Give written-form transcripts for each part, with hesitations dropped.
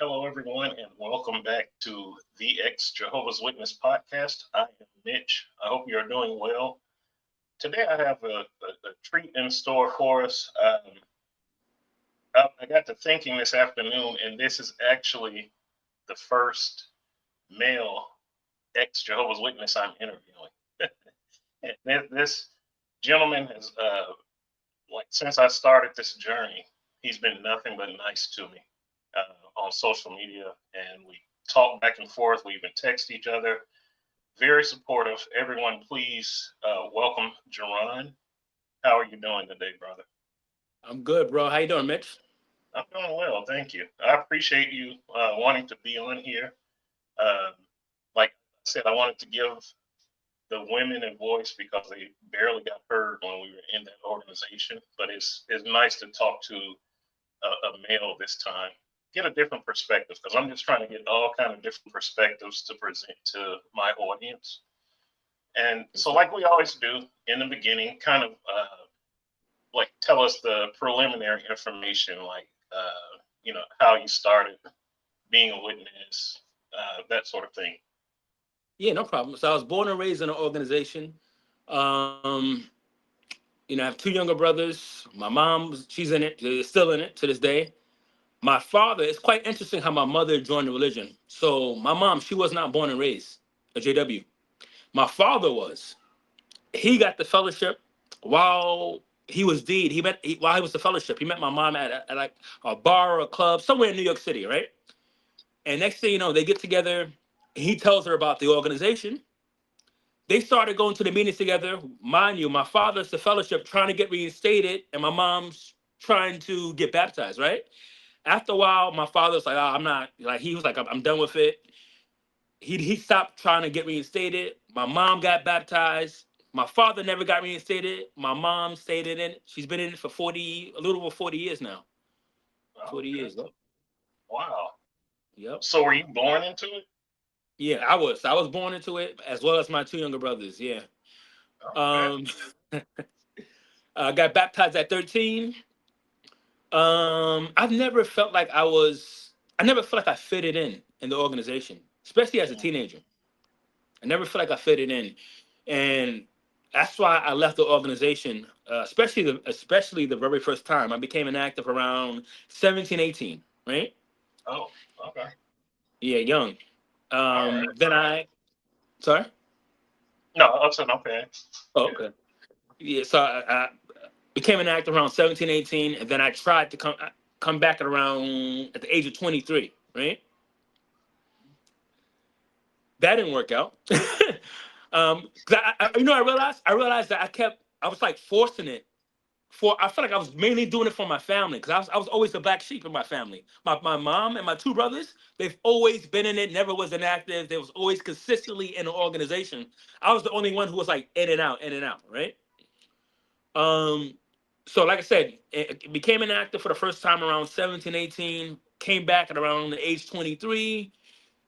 Hello, everyone, and welcome back to the ex-Jehovah's Witness podcast. I am Mitch. I hope you're doing well. Today, I have a treat in store for us. I got to thinking this afternoon, and this is actually the first male ex-Jehovah's Witness I'm interviewing. This gentleman has, since I started this journey, he's been nothing but nice to me on social media, and we talk back and forth. We even text each other. Very supportive. Everyone, please welcome Jeron. How are you doing today, brother? I'm good, bro. How you doing, Mitch? I'm doing well, thank you. I appreciate you wanting to be on here. Um, like I said, I wanted to give the women a voice because they barely got heard when we were in that organization. But it's nice to talk to a male this time, get a different perspective, because I'm just trying to get all kind of different perspectives to present to my audience. And so, like we always do in the beginning, kind of like tell us the preliminary information, like how you started being a witness, that sort of thing. Yeah, no problem. So I was born and raised in an organization. Um, I have two younger brothers. My mom, she's in it, still in it to this day. My father, it's quite interesting how my mother joined the religion. So my mom, she was not born and raised a JW. My father was. He got the fellowship while he was deed. While he was the fellowship. He met my mom at like a bar or a club somewhere in New York City, right? And next thing you know, they get together. He tells her about the organization. They started going to the meetings together. Mind you, my father's the fellowship trying to get reinstated, and my mom's trying to get baptized, right? After a while, my father's like, I'm not, like, he was like, I'm done with it. He stopped trying to get reinstated. My mom got baptized. My father never got reinstated. My mom stayed in it. She's been in it for 40, a little over 40 years now. 40 Okay. years. Yep. Wow. Yep. So were you born into it? Yeah, I was. I was born into it as well as my two younger brothers. Yeah. Okay. Um, I got baptized at 13. I've never felt like I never felt like I fitted in the organization, especially as a Mhm. teenager. I never felt like I fitted in, and that's why I left the organization. Especially the very first time I became inactive around 17, 18. Right? Oh, okay. Yeah, young. All right. Then I sorry. No, I said okay. Oh, Yeah. okay. Yeah, so I became an actor around 17, 18, and then I tried to come back at the age of 23, right? That didn't work out. 'Cause I realized that I was like forcing it. I felt like I was mainly doing it for my family because I was always the black sheep in my family. My mom and my two brothers, they've always been in it, never was inactive. They was always consistently in the organization. I was the only one who was like in and out, right? Um, so like I said, it became an actor for the first time around 17, 18, came back at around the age 23,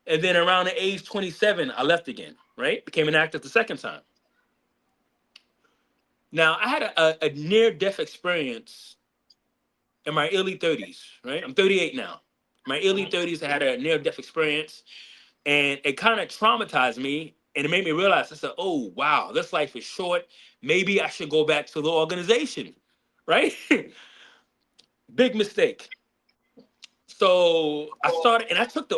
and then around the age 27, I left again, right? Became an actor the second time. Now, I had a near-death experience in my early 30s, right? I'm 38 now. My early Mhm. 30s, I had a near-death experience, and it kind of traumatized me, and it made me realize, I said, oh, wow, this life is short. Maybe I should go back to the organization, right? Big mistake. So I started, and I took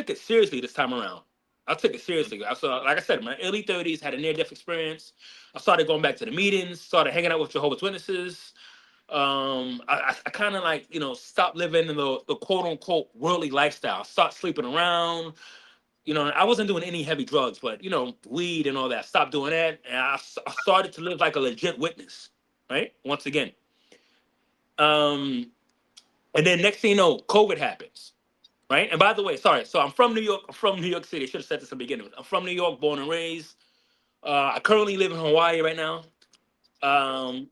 it seriously this time around. I took it seriously. Like I said, in my early 30s, had a near-death experience. I started going back to the meetings, started hanging out with Jehovah's Witnesses. I kind of like, stopped living in the quote unquote worldly lifestyle. Start sleeping around. I wasn't doing any heavy drugs, but weed and all that. Stopped doing that, and I started to live like a legit witness. Right? Once again. Um, and then next thing you know, COVID happens. Right? And by the way, sorry. So I'm from New York. I'm from New York City. I should have said this in the beginning. I'm from New York, born and raised. I currently live in Hawaii right now. Um,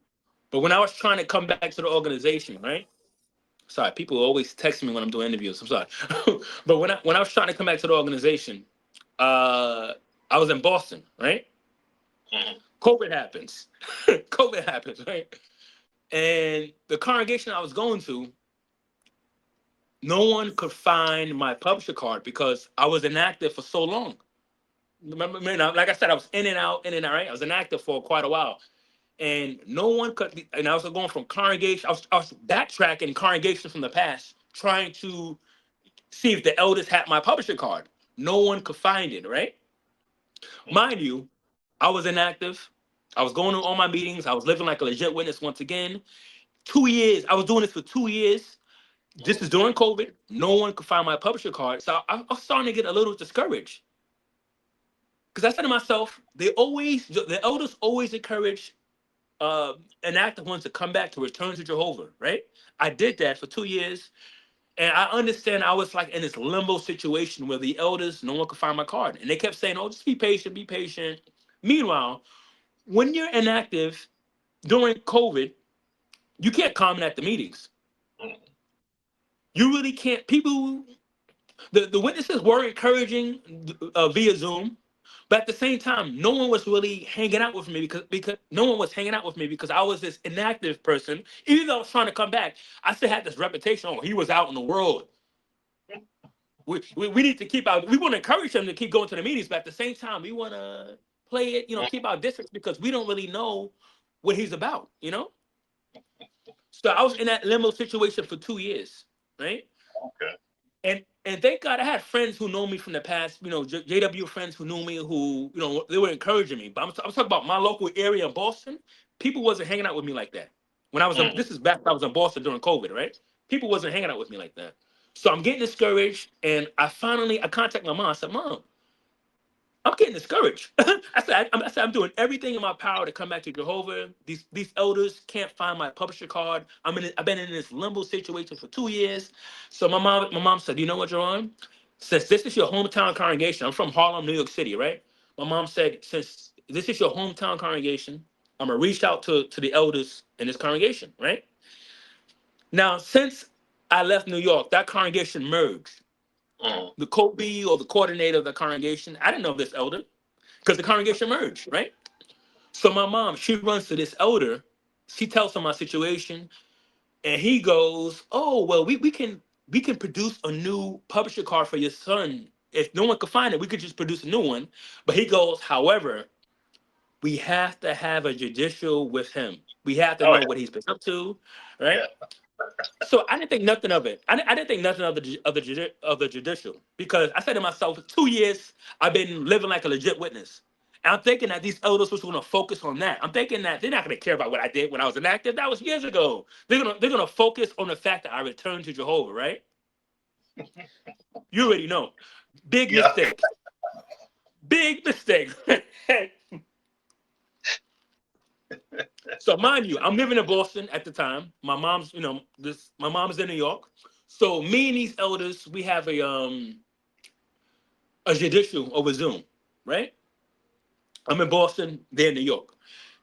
but when I was trying to come back to the organization, right? Sorry, people always text me when I'm doing interviews. I'm sorry. But when I was trying to come back to the organization, uh, I was in Boston, right? Mhm. COVID happens. COVID happens, right? And the congregation I was going to, no one could find my publisher card because I was inactive for so long. Remember, man, like I said, I was in and out, right? I was inactive for quite a while. And no one could, and I was going from congregation, I was backtracking congregation from the past, trying to see if the elders had my publisher card. No one could find it, right? Mind you, I was inactive. I was going to all my meetings. I was living like a legit witness once again. 2 years, I was doing this for 2 years. This is during COVID. No one could find my publisher card. So I was starting to get a little discouraged. Because I said to myself, the elders always encourage inactive ones to come back, to return to Jehovah, right? I did that for 2 years. And I understand I was like in this limbo situation where the elders, no one could find my card. And they kept saying, oh, just be patient, be patient. Meanwhile, when you're inactive during COVID, you can't comment at the meetings. You really can't. People, the witnesses were encouraging via Zoom, but at the same time, no one was really hanging out with me because no one was hanging out with me because I was this inactive person. Even though I was trying to come back, I still had this reputation. Oh, he was out in the world. We need to keep out. We want to encourage him to keep going to the meetings, but at the same time, we want to play it, keep our distance because we don't really know what he's about, So I was in that limbo situation for 2 years, right? Okay. And thank God I had friends who know me from the past, JW friends who knew me, who they were encouraging me. But I'm talking about my local area in Boston. People wasn't hanging out with me like that. When I was this is back when I was in Boston during COVID, right? People wasn't hanging out with me like that. So I'm getting discouraged, and I contact my mom. I said, Mom, I'm getting discouraged. I said, I'm doing everything in my power to come back to Jehovah. These elders can't find my publisher card. I've been in this limbo situation for 2 years. So my mom said, you know what, Jeron? Since this is your hometown congregation, I'm from Harlem, New York City, right? My mom said, since this is your hometown congregation, I'm gonna reach out to the elders in this congregation, right? Now, since I left New York, that congregation merged. The co-be or the coordinator of the congregation, I didn't know this elder because the congregation merged, right? So my mom, she runs to this elder. She tells him my situation, and he goes, "Oh, well, we can produce a new publisher card for your son. If no one could find it, we could just produce a new one." But he goes, "However, we have to have a judicial with him. We have to Oh know what he's been up to, right?" yeah. So I didn't think nothing of it. I didn't think nothing of the judicial because I said to myself, for 2 years I've been living like a legit witness. And I'm thinking that these elders was going to focus on that. I'm thinking that they're not going to care about what I did when I was inactive. That was years ago. They're gonna focus on the fact that I returned to Jehovah, right? You already know. Big Yeah. mistake. Big mistake. So mind you, I'm living in Boston at the time. My mom's, my mom's in New York. So me and these elders, we have a judicial over Zoom, right? I'm in Boston, they're in New York.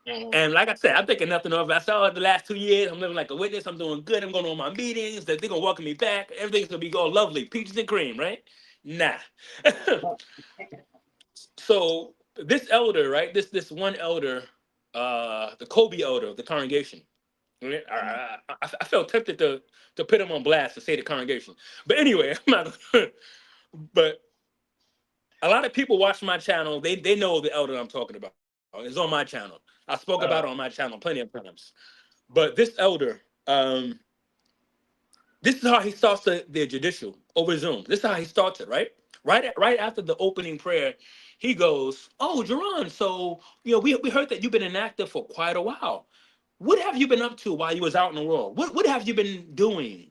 And like I said, I'm thinking nothing of it. I saw the last 2 years, I'm living like a witness. I'm doing good. I'm going to all my meetings. That they're going to welcome me back. Everything's going to be all lovely. Peaches and cream, right? Nah. So this elder, right? This one elder, the Kobe elder of the congregation. Right? I felt tempted to put him on blast to say the congregation. But anyway, I'm not. But a lot of people watch my channel. They know the elder I'm talking about. It's on my channel. I spoke about it on my channel plenty of times. But this elder, this is how he starts the judicial over Zoom. This is how he starts it, right? Right after the opening prayer, he goes, "Oh, Jeron, so we heard that you've been inactive for quite a while. What have you been up to while you was out in the world? What have you been doing?"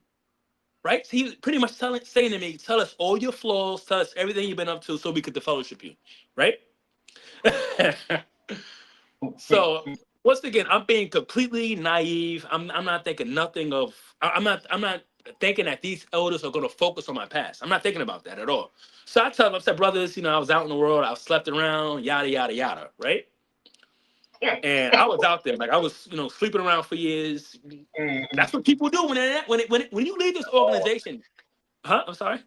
Right? So he pretty much saying to me, "Tell us all your flaws, tell us everything you've been up to, so we could disfellowship you." Right? So once again, I'm being completely naive. I'm not thinking nothing of. I'm not thinking that these elders are going to focus on my past. I'm not thinking about that at all. So I tell them, I said, brothers, I was out in the world. I slept around, yada yada yada, right? And I was out there, like I was, sleeping around for years. That's what people do when you leave this organization. Huh? I'm sorry.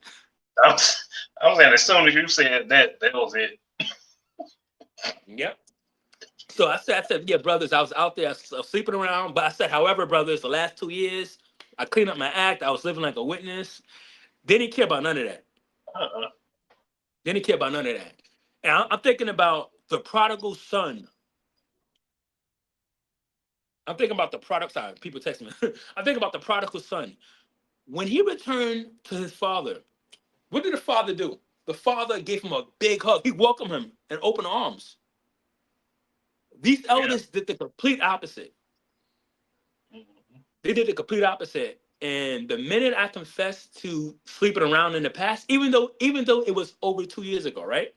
I was at as soon as you said that, that was it. Yep. So I said, yeah, brothers, I was out there, I was sleeping around. But I said, however, brothers, the last 2 years, I cleaned up my act. I was living like a witness. They didn't care about none of that. Uh-uh. They didn't care about none of that. And I'm thinking about the prodigal son. I'm thinking about the product side. People text me. I'm thinking about the prodigal son. When he returned to his father, what did the father do? The father gave him a big hug. He welcomed him in open arms. These Yeah. elders did the complete opposite. Mhm. They did the complete opposite. And the minute I confessed to sleeping around in the past, even though it was over 2 years ago, right?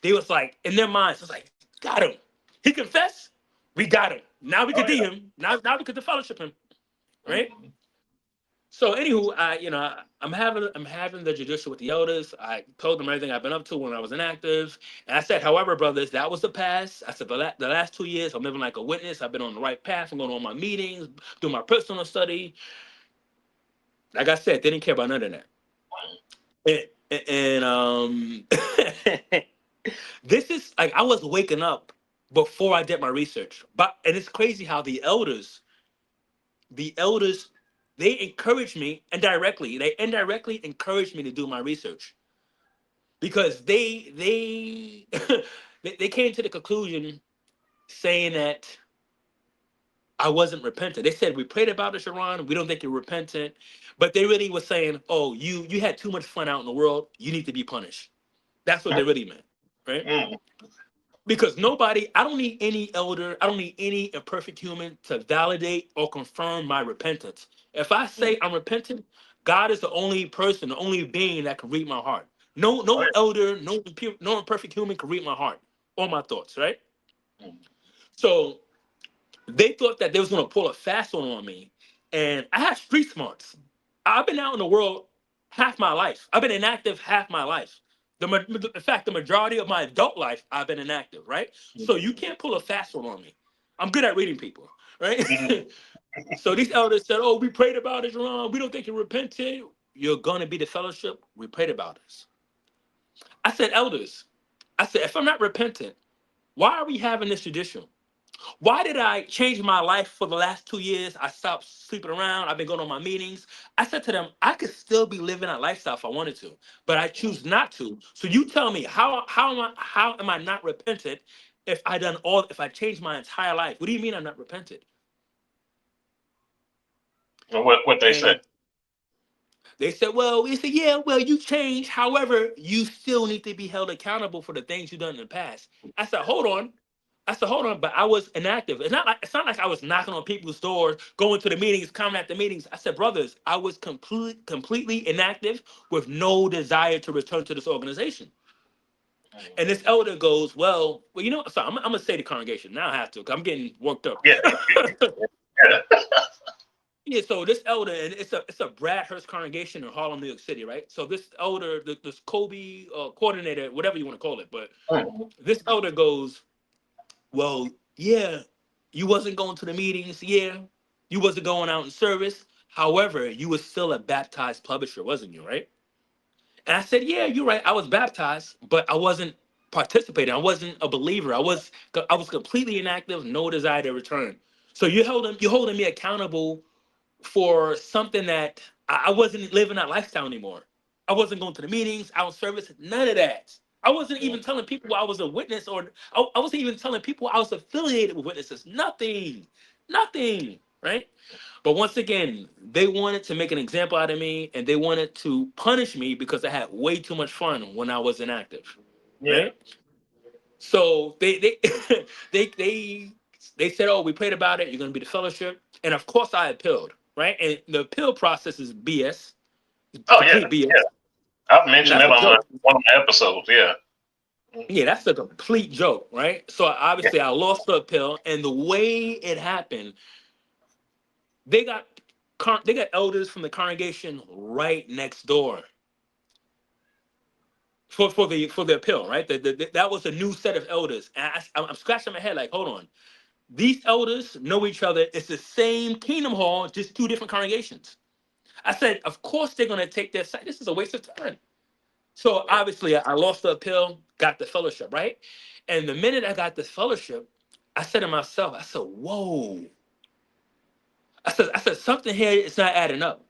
They was like in their minds, it's like, got him. He confessed, we got him. Now we Oh could D yeah. him. Now we could fellowship him, right? Mhm. So anywho, I'm having the judicial with the elders. I told them everything I've been up to when I was inactive, and I said, however, brothers, that was the past. I said, the last 2 years, I'm living like a witness. I've been on the right path. I'm going to all my meetings, doing my personal study. Like I said, they didn't care about none of that. And this is like I was waking up before I did my research. But and it's crazy how the elders, they encouraged me indirectly. They indirectly encouraged me to do my research because they came to the conclusion saying that I wasn't repentant. They said we prayed about it, Jeron. We don't think you're repentant, but they really were saying, "Oh, you had too much fun out in the world. You need to be punished." That's what they really meant, right? Mhm. Because nobody, I don't need any elder, I don't need any imperfect human to validate or confirm my repentance. If I say I'm repentant, God is the only person, the only being that can read my heart. No, Oh no yeah. elder, no imperfect human can read my heart or my thoughts, right? Mhm. So they thought that they was gonna pull a fast one on me, and I have street smarts. I've been out in the world half my life. I've been inactive half my life. In fact, the majority of my adult life, I've been inactive, right? So you can't pull a fast one on me. I'm good at reading people, right? Mhm. So these elders said, "Oh, we prayed about it, Jeron. We don't think you're repentant. You're gonna be the fellowship. We prayed about this." I said, "Elders, I said, if I'm not repentant, why are we having this judicial? Why did I change my life for the last 2 years? I stopped sleeping around. I've been going on my meetings." I said to them, I could still be living that lifestyle if I wanted to, but I choose not to. So you tell me, how am I not repentant if I changed my entire life? What do you mean I'm not repentant? And what they say? And they said, well, we said, yeah, well, you changed. However, you still need to be held accountable for the things you've done in the past. I said, hold on. But I was inactive. It's not like I was knocking on people's doors, going to the meetings, coming at the meetings. I said, brothers, I was completely inactive with no desire to return to this organization. And this elder goes, well, sorry, I'm gonna say the congregation. Now I have to, 'cause I'm getting worked up. Yeah. Yeah. Yeah, so this elder, and it's a Bradhurst congregation in Harlem, New York City, right? So this elder, this Kobe coordinator, whatever you want to call it, but Mhm. this elder goes, well, yeah, you wasn't going to the meetings, yeah, you wasn't going out in service. However, you was still a baptized publisher, wasn't you, right? And I said, yeah, you're right. I was baptized, but I wasn't participating. I wasn't a believer. I was completely inactive, no desire to return. So you're holding me accountable for something that I wasn't living that lifestyle anymore. I wasn't going to the meetings, out service, none of that. I wasn't even telling people I was a witness, or I wasn't even telling people I was affiliated with witnesses. Nothing, nothing, right? But once again, they wanted to make an example out of me, and they wanted to punish me because I had way too much fun when I was inactive, Yeah. right? So they they said, "Oh, we prayed about it. You're going to be the fellowship." And of course, I appealed, right? And the appeal process is BS, Oh yeah. complete BS. Yeah. I've Yeah, mentioned that's that a on joke. one of my episodes. Yeah. Yeah, that's a complete joke, right? So Yeah. obviously, I lost the appeal, and the way it happened, they got they got elders from the congregation right next door for the appeal, right? That was a new set of elders, and I'm scratching my head like, hold on. These elders know each other. It's the same Kingdom Hall, just two different congregations. I said, of course they're going to take their side. This is a waste of time. So obviously, I lost the appeal, got the fellowship, right? And the minute I got the fellowship, I said to myself, I said, whoa. I said, something here is not adding up.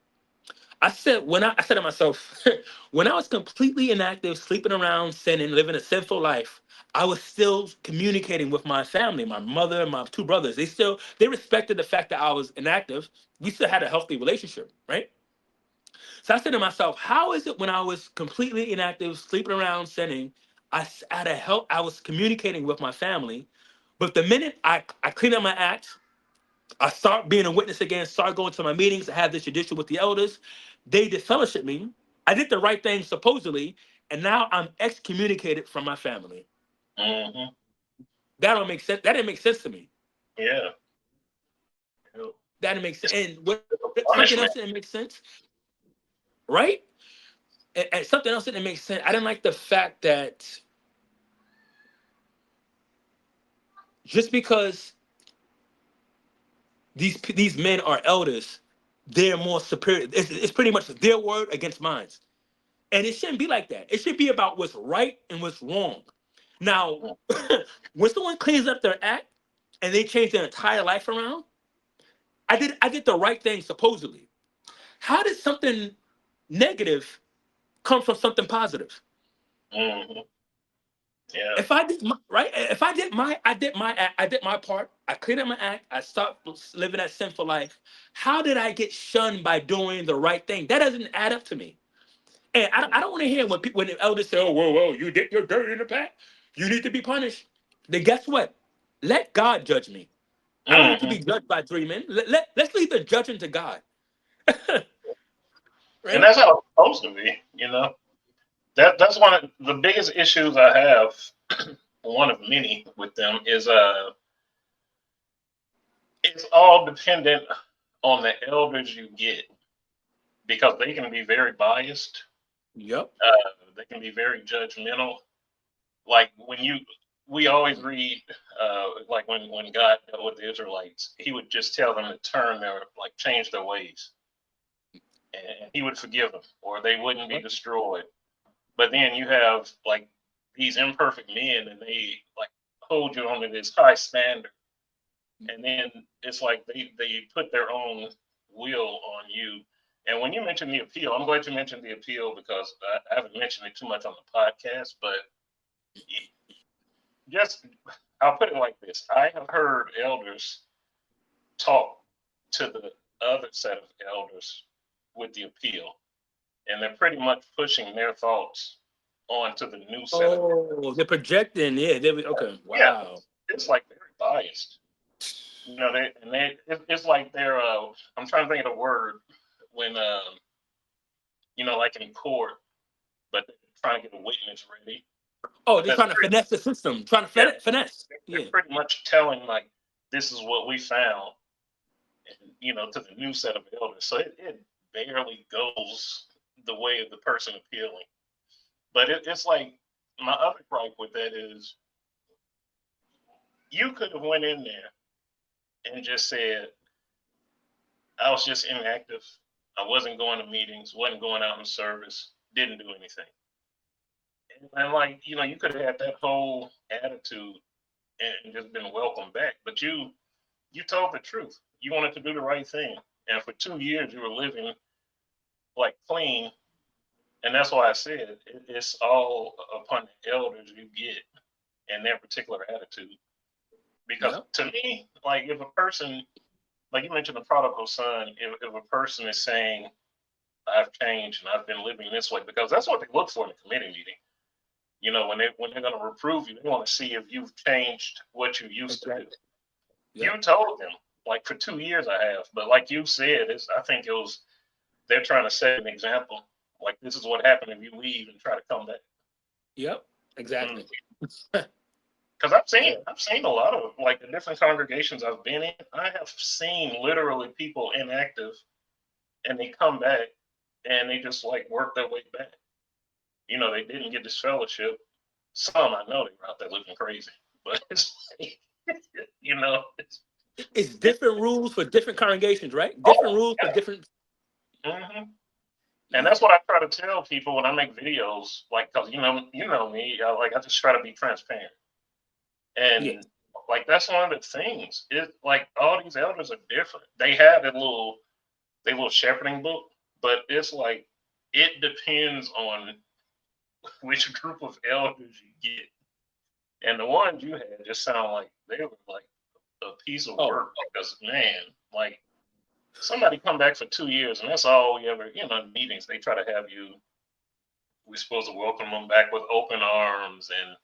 I said to myself, when I was completely inactive, sleeping around, sinning, living a sinful life, I was still communicating with my family, my mother, my two brothers. They respected the fact that I was inactive. We still had a healthy relationship, right? So I said to myself, how is it when I was completely inactive, sleeping around, sinning, had a help, I was communicating with my family, but the minute I clean up my act, I start being a witness again, start going to my meetings, I have this judicial with the elders, they disfellowship me. I did the right thing supposedly, and now I'm excommunicated from my family. Mm-hmm. That don't make sense. That didn't make sense to me. Yeah. That didn't make sense. It's And what a something punishment. else didn't make sense, right? And something else didn't make sense. I didn't like the fact that just because these men are elders, they're more superior. It's pretty much their word against mine. And it shouldn't be like that. It should be about what's right and what's wrong. Now, when someone cleans up their act and they change their entire life around, I did the right thing supposedly. How did something negative come from something positive? Mm-hmm. Yeah. If I did my, right, if I did my part. I cleaned up my act. I stopped living that sinful life. How did I get shunned by doing the right thing? That doesn't add up to me. And I don't want to hear when people, when the elders say, "Oh, whoa, you did your dirt in the past. You need to be punished." Then guess what? Let God judge me. I don't need to Mm-hmm. be judged by three men. Let's leave the judging to God, And right? that's how it's supposed to be, you know. That's one of the biggest issues I have. One of many with them is it's all dependent on the elders you get because they can be very biased. Yep. They can be very judgmental. Like when you, we always read, like when God dealt with the Israelites, He would just tell them to turn their, like, change their ways, and He would forgive them, or they wouldn't be destroyed. But then you have like these imperfect men, and they like hold you onto this high standard, and then it's like they put their own will on you. And when you mentioned the appeal, I'm glad you mentioned the appeal because I haven't mentioned it too much on the podcast, but just I'll put it like this: I have heard elders talk to the other set of elders with the appeal, and they're pretty much pushing their thoughts onto the new set of. Oh, they're projecting. Yeah. Okay. Yeah, Wow. it's like very biased. You know, it's like they're. I'm trying to think of the word when like in court, but they're trying to get a witness ready. Oh, But they're that's trying to finesse the system. Trying to yeah, finesse. they're Yeah. pretty much telling like this is what we found, and, to the new set of elders. So it barely goes the way of the person appealing. But it's like my other gripe with that is you could have went in there and just said I was just inactive. I wasn't going to meetings, wasn't going out in service, didn't do anything. And like, you could have had that whole attitude and just been welcomed back. But you told the truth. You wanted to do the right thing. And for 2 years you were living like clean. And that's why I said it's all upon the elders you get and their particular attitude. Because Yep. to me, like if a person, like you mentioned the prodigal son, if a person is saying, I've changed and I've been living this way, because that's what they look for in a committee meeting. When they're going to reprove you, they want to see if you've changed what you used to do. Exactly. You Yep. told them, like for 2 years I have, but like you said, I think it was they're trying to set an example. Like this is what happened if you leave and try to come back. Yep. Because Exactly. I've Yeah. seen I've seen a lot of like the different congregations I've been in. I have seen literally people inactive and they come back and they just like work their way back. They didn't get this fellowship. Some I know they were out there looking crazy, but it's like, it's It's it. different rules for different congregations, right? Different Oh rules for yeah. different. Hmm. And Yeah. that's what I try to tell people when I make videos, like, cause me, like I just try to be transparent, Yeah. and like that's one of the things. It like all these elders are different. They have their little shepherding book, but it's like it depends on which group of elders you get. And the ones you had just sound like they were like a piece of work because man, like somebody come back for 2 years and that's all we ever, meetings. They try to have you. We're supposed to welcome them back with open arms, and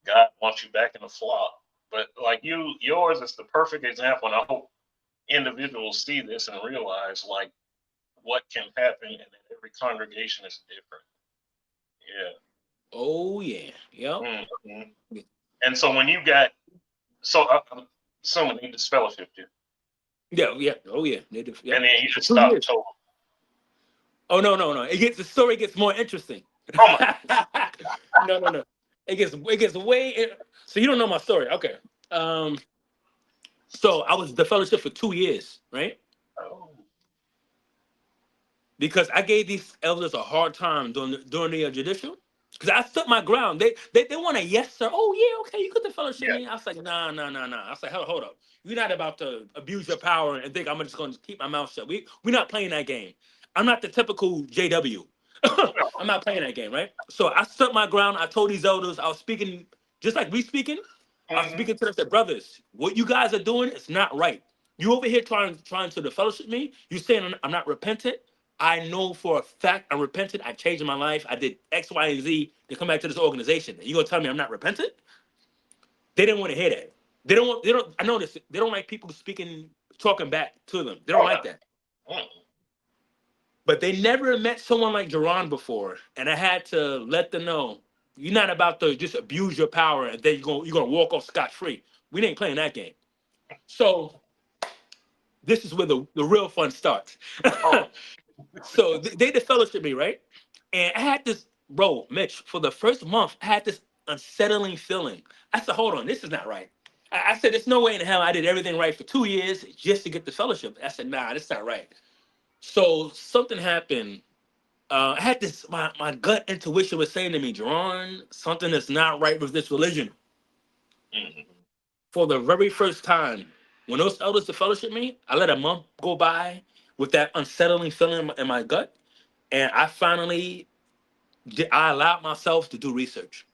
God wants you back in the flock. But like yours is the perfect example, and I hope individuals see this and realize like what can happen, and that every congregation is different. Yeah. Oh yeah. Yep. Mm-hmm. And so when you got, so someone they disfellowshipped you, Yeah. Yeah. Oh yeah. They do. and Yep. then you For just two stopped years. total. Oh no. The story gets more interesting. Oh my. No. It gets way. So you don't know my story. Okay. Um. So I was the fellowship for 2 years, right? Oh. Because I gave these elders a hard time during the judicial. Because I stood my ground. They want a yes sir. Oh yeah, okay, you could the fellowship Yeah. me. I was like, nah. I was like, hold up. You're not about to abuse your power and think I'm just going to keep my mouth shut. We're not playing that game. I'm not the typical JW. I'm not playing that game, right? So I stood my ground. I told these elders I was speaking just like we speaking. I was Mm-hmm. speaking to them. I said, brothers, what you guys are doing is not right. You over here trying to the fellowship me. You saying I'm not repentant. I know for a fact I'm repentant. I changed my life. I did X, Y, and Z to come back to this organization. And you gonna tell me I'm not repentant? They didn't want to hear that. They don't. I noticed they don't like people talking back to them. They don't Oh like no. that. Mm. But they never met someone like Jeron before, and I had to let them know you're not about to just abuse your power and then you're gonna walk off scot free. We ain't playing that game. So this is where the real fun starts. Oh. So they disfellowshipped me, right? And I had this, bro, Mitch, for the first month, I had this unsettling feeling. I said, hold on, this is not right. I said, there's no way in hell I did everything right for 2 years just to get the fellowship. I said, nah, this is not right. So something happened. I had this, my gut intuition was saying to me, Jeron, something is not right with this religion. Mm-hmm. For the very first time, when those elders to fellowship me, I let a month go by with that unsettling feeling in my gut. And I allowed myself to do research.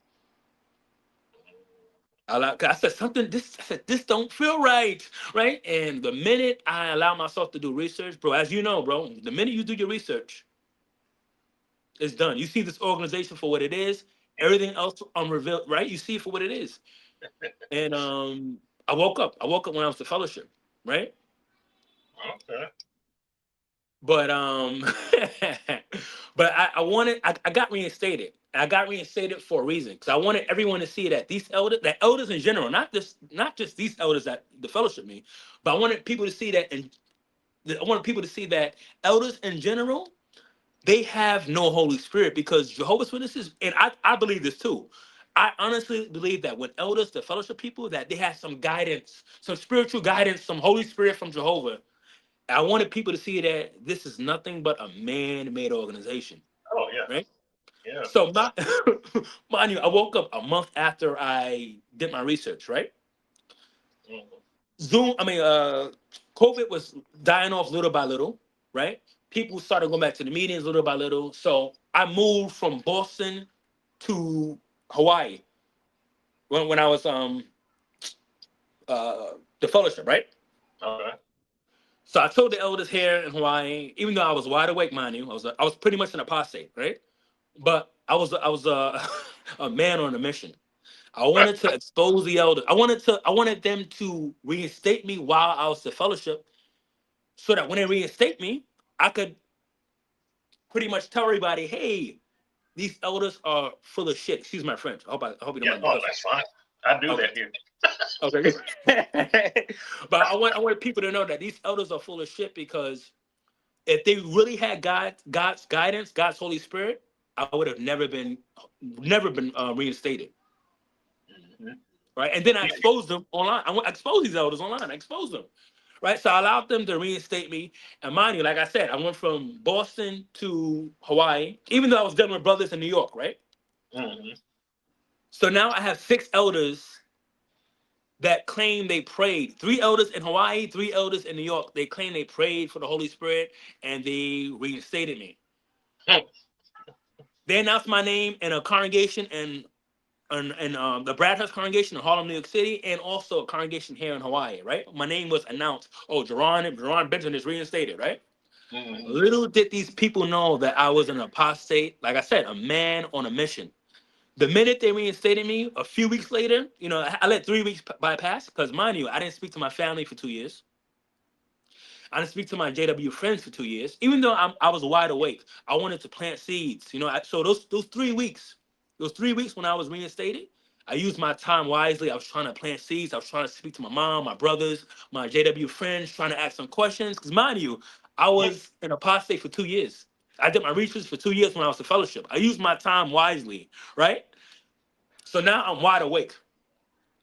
I said something. I said this don't feel right, right? And the minute I allow myself to do research, bro, as you know, bro, the minute you do your research, it's done. You see this organization for what it is. Everything else unrevealed, right? You see it for what it is. And I woke up. I woke up when I was the fellowship, right? Okay. But but I got reinstated. I got reinstated for a reason because I wanted everyone to see that that elders in general, not just these elders that the fellowship me, but I wanted people to see that, and I wanted people to see that elders in general, they have no Holy Spirit because Jehovah's Witnesses, and I believe this too. I honestly believe that when elders, the fellowship people, that they have some guidance, some spiritual guidance, some Holy Spirit from Jehovah. I wanted people to see that this is nothing but a man-made organization, Oh yeah. right? Yeah. So, mind you, I woke up a month after I did my research, right? Mm-hmm. COVID was dying off little by little, right? People started going back to the meetings little by little. So I moved from Boston to Hawaii when I was the fellowship, right? Okay. So I told the elders here in Hawaii, even though I was wide awake, mind you, I was pretty much an apostate, right? But I was a man on a mission. I wanted to expose the elders. I wanted them to reinstate me while I was the fellowship, so that when they reinstate me, I could pretty much tell everybody, hey, these elders are full of shit. Excuse my French. I hope you don't Yeah. mind me Oh, cussing. that's fine. I do Okay. that here. Okay. But I want people to know that these elders are full of shit because if they really had God's guidance, God's Holy Spirit, I would have never been reinstated. Mm-hmm. Right. And then I exposed them online. I exposed these elders online. I exposed them. Right. So I allowed them to reinstate me. And mind you, like I said, I went from Boston to Hawaii, even though I was dealing with brothers in New York. Right. Mm-hmm. So now I have 6 elders that claim they prayed. 3 elders in Hawaii, 3 elders in New York. They claim they prayed for the Holy Spirit and they reinstated me. They announced my name in a congregation in the Bradhurst congregation in Harlem, New York City, and also a congregation here in Hawaii, right? My name was announced. Oh, Jeron Benson is reinstated, right? Mm-hmm. Little did these people know that I was an apostate. Like I said, a man on a mission. The minute they reinstated me, a few weeks later, you know, I let 3 weeks bypass because, mind you, I didn't speak to my family for 2 years. I didn't speak to my JW friends for 2 years, even though I was wide awake. I wanted to plant seeds, you know. So those 3 weeks, when I was reinstated, I used my time wisely. I was trying to plant seeds. I was trying to speak to my mom, my brothers, my JW friends, trying to ask some questions. Because mind you, I was an apostate for 2 years. I did my research for 2 years when I was in fellowship. I used my time wisely, right? So now I'm wide awake.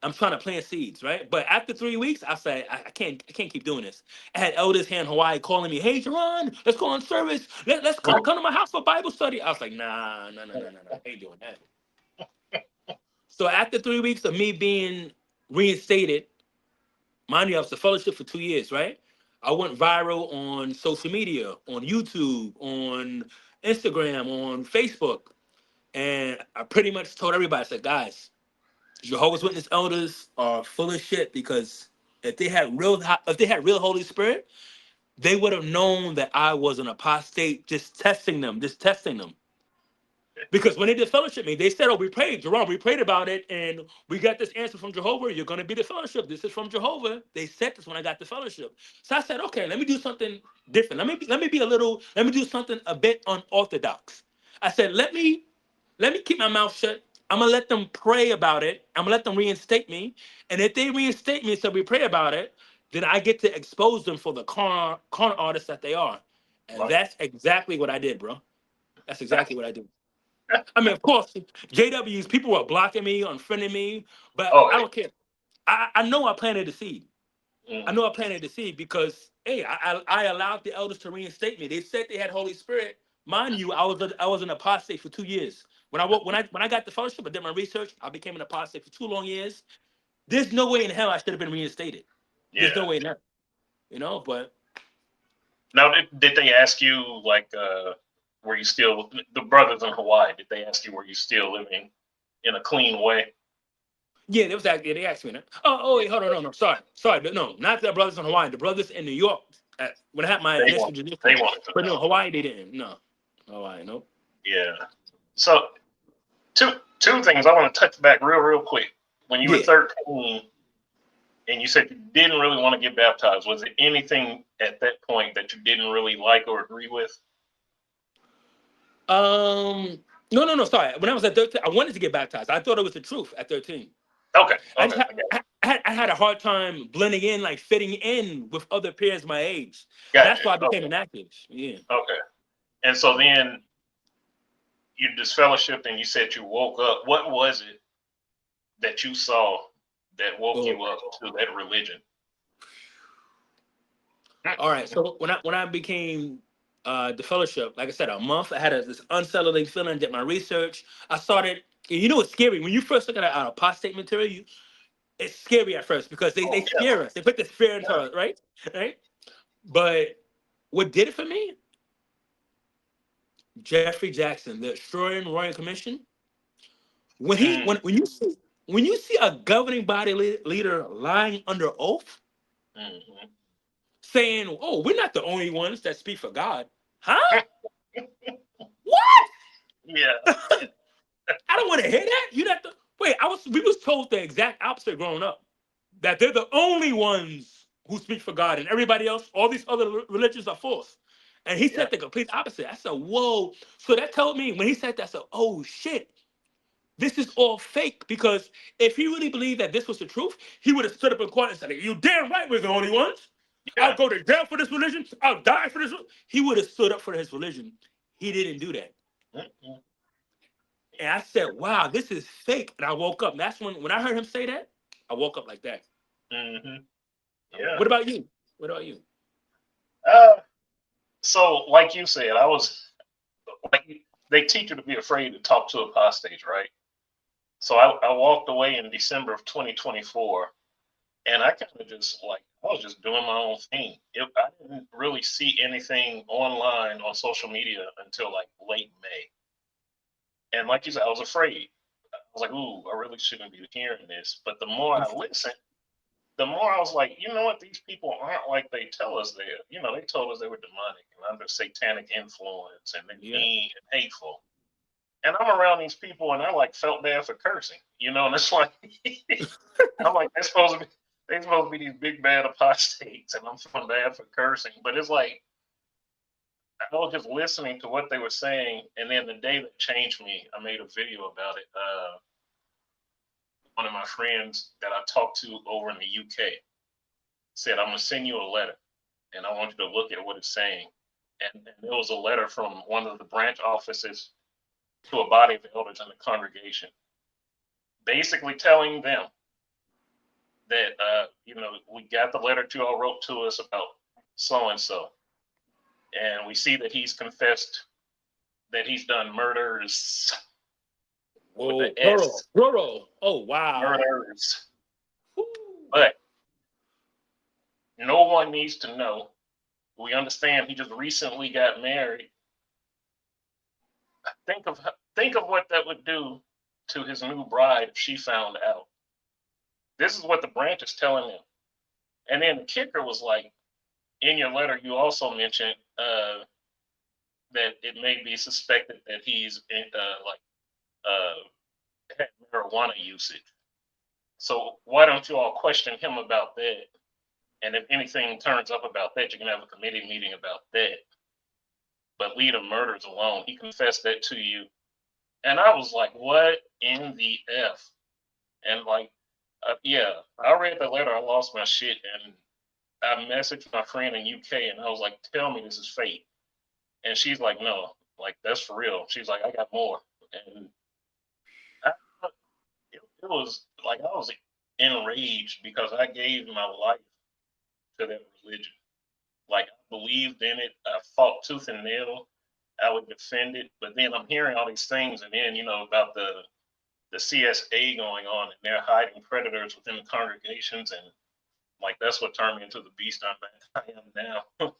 I'm trying to plant seeds, right? But after 3 weeks, I said, I can't keep doing this. I had elders here in Hawaii calling me, "Hey, Jeron, let's go on service. Let's come to my house for Bible study." I was like, nah, I ain't doing that. So after 3 weeks of me being reinstated, mind you, I was a fellowship for 2 years, right? I went viral on social media, on YouTube, on Instagram, on Facebook. And I pretty much told everybody, I said, guys, Jehovah's Witness elders are full of shit because if they had real Holy Spirit, they would have known that I was an apostate, just testing them. Because when they did fellowship me, they said, "Oh, we prayed, Jerome, we prayed about it, and we got this answer from Jehovah. You're gonna be the fellowship. This is from Jehovah." They said this when I got the fellowship. So I said, "Okay, let me do something different. Let me do something a bit unorthodox." I said, let me keep my mouth shut. I'm gonna let them pray about it. I'm gonna let them reinstate me. And if they reinstate me, so we pray about it, then I get to expose them for the con artists that they are. And Right. that's exactly what I did, bro. That's exactly what I did. I mean, of course, JWs, people were blocking me, unfriending me, but Oh, I don't care. I know I planted the seed. I mm, know I planted the seed because, hey, I allowed the elders to reinstate me. They said they had Holy Spirit. Mind you, I was an apostate for 2 years. When I got the fellowship, I did my research. I became an apostate for 2 long years. There's no way in hell I should have been reinstated. There's no yeah. way in hell, But Now, did they ask you like, were you still the brothers in Hawaii? Did they ask you were you still living in a clean way? yeah, they asked me that. Oh, Yeah. wait, hold on, no, sorry, no, not the brothers in Hawaii. The brothers in New York. When I had my They initial want they judicial, wanted to but no, know. Hawaii they didn't. No, Hawaii, nope. Yeah. So two things I want to touch back real quick. When you were Yeah. 13 and you said you didn't really want to get baptized, was there anything at that point that you didn't really like or agree with? No. Sorry. When I was at 13, I wanted to get baptized. I thought it was the truth at 13. Okay. I Okay. just had, I got I had a hard time blending in, like fitting in with other peers my age. That's Gotcha. why I became Okay. inactive. Yeah. Okay. And so then you disfellowshipped and you said you woke up. What was it that you saw that woke Oh. you up to that religion? All right. So when I became the fellowship, like I said, a month, I had this unsettling feeling. Did my research. I started. You know, it's scary when you first look at an apostate material. It's scary at first because they Oh yeah. scare us. They put this fear into us, right? Right. But what did it for me? Jeffrey Jackson, the Australian Royal Commission. When he Mm, when you see a governing body leader lying under oath, mm, saying, "Oh, we're not the only ones that speak for God," huh? mm. What? Yeah. I don't want to hear that. You have to wait. We was told the exact opposite growing up. That they're the only ones who speak for God, and everybody else, all these other religions are false. And he Yeah. said the complete opposite. I said, "Whoa!" So that told me when he said that, I said, "Oh shit, this is all fake." Because if he really believed that this was the truth, he would have stood up in court and said, "You damn right, we're the only ones. I'll Yeah. go to jail for this religion. I'll die for this." He would have stood up for his religion. He didn't do that. Mm, And I said, "Wow, this is fake." And I woke up. And that's when I heard him say that, I woke up like that. mm, yeah. What about you? What about you? Uh, so like you said, I was like they teach you to be afraid to talk to apostates, right? So I walked away in December of 2024, And I kind of just like, I was just doing my own thing. I didn't really see anything online on social media until like late May. And like you said, I was afraid. I was like, ooh, I really shouldn't be hearing this. But the more I listened, the more I was like, you know what, these people aren't like they tell us they're. You know, they told us they were demonic and under satanic influence and they're Yeah. mean and hateful. And I'm around these people and I like felt bad for cursing, you know, and it's like I'm like, they're supposed to be these big bad apostates and I'm feeling bad for cursing. But it's like I was just listening to what they were saying, and then the day that changed me, I made a video about it. One of my friends that I talked to over in the UK said, I'm gonna send you a letter and I want you to look at what it's saying. And it was a letter from one of the branch offices to a body of elders in the congregation, basically telling them that, you know, we got the letter you all wrote to us about so and so. And we see that he's confessed that he's done murders with Whoa, the S, plural, plural. Oh, wow. murders. Woo. But no one needs to know. We understand he just recently got married. Think of think of what that would do to his new bride if she found out. This is what the branch is telling him. And then the kicker was like, in your letter, you also mentioned that it may be suspected that he's had marijuana usage. So why don't you all question him about that? And if anything turns up about that, you can have a committee meeting about that. But leave the murders alone. He confessed that to you. And I was like, what in the F? And like, yeah, I read the letter. I lost my shit. And I messaged my friend in UK and I was like, tell me this is fake. And she's like, no, like, that's for real. She's like, I got more. And I, it was like, I was enraged because I gave my life to that religion. Like, I believed in it. I fought tooth and nail. I would defend it. But then I'm hearing all these things, and then about the CSA going on, and they're hiding predators within the congregations, and like that's what turned me into the beast I am now.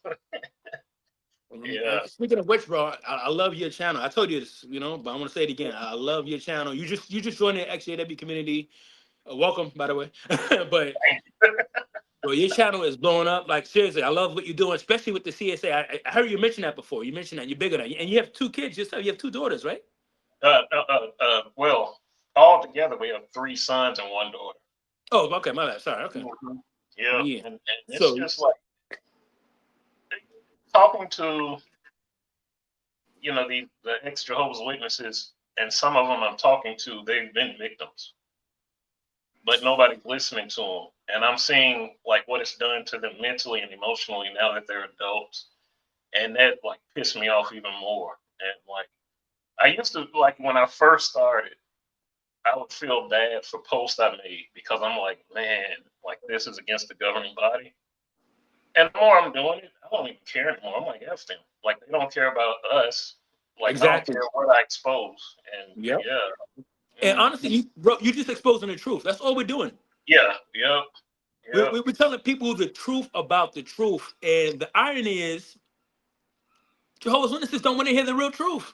Yeah. Speaking of which, bro, I love your channel. I told you this, but I'm gonna say it again. I love your channel. You just joined the ex-JW community. Welcome, by the way. But bro, your channel is blowing up. Like seriously, I love what you're doing, especially with the CSA. I heard you mention that before. You mentioned that you're bigger than, and you have two kids. You have two daughters, right? Well, all together we have three sons and one daughter. Oh, okay, my bad. Sorry. Okay. Mhm. Yeah, Yeah. and it's So just like talking to the ex-Jehovah's Witnesses, and some of them I'm talking to, they've been victims, but nobody's listening to them. And I'm seeing like what it's done to them mentally and emotionally now that they're adults, and that like pissed me off even more. And like I used to like when I first started, I would feel bad for posts I made because I'm like, man, like this is against the governing body. And the more I'm doing it, I don't even care anymore. I'm like, F them. Like they don't care about us. Like I don't exactly. care what I expose. And Yep. yeah. And Mm, honestly, bro, you just exposing the truth. That's all we're doing. yeah, yep, yep. We're telling people the truth about the truth. And the irony is, Jehovah's Witnesses don't want to hear the real truth.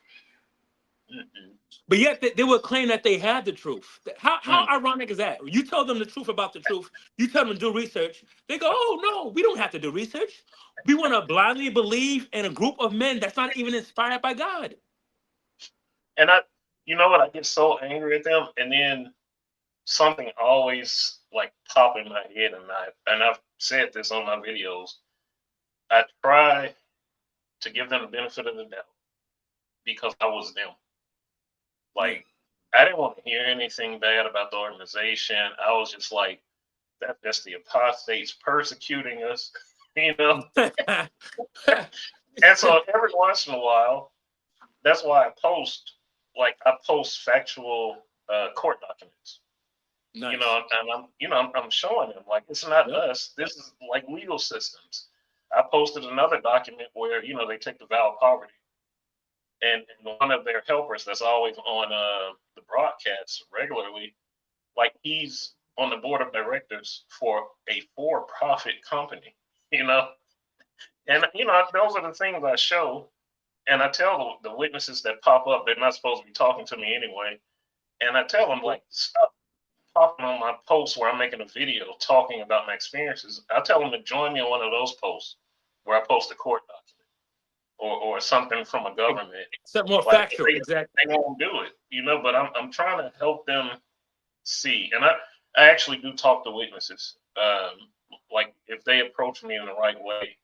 Mm-mm. But yet they will claim that they have the truth. How Mm. ironic is that? You tell them the truth about the truth. You tell them to do research. They go, oh, no, we don't have to do research. We want to blindly believe in a group of men that's not even inspired by God. And you know what? I get so angry at them, and then something always like pop in my head, and I've said this on my videos. I try to give them the benefit of the doubt because I was them. Yeah. Like I didn't want to hear anything bad about the organization. I was just like, that's the apostates persecuting us, you know. And so every once in a while, that's why I post factual court documents. Nice. And I'm showing them like it's not Yep. us. This is like legal systems. I posted another document where they take the vow of poverty, and one of their helpers that's always on the broadcast regularly, like he's on the board of directors for a for-profit company, you know? And, you know, those are the things I show. And I tell the witnesses that pop up, they're not supposed to be talking to me anyway. And I tell them, like, stop popping on my posts where I'm making a video talking about my experiences. I tell them to join me on one of those posts where I post a court document or something from a government. Something more Like, factual, exactly. they won't do it, you know, but I'm trying to help them see. And I actually do talk to witnesses, like if they approach me in the right way.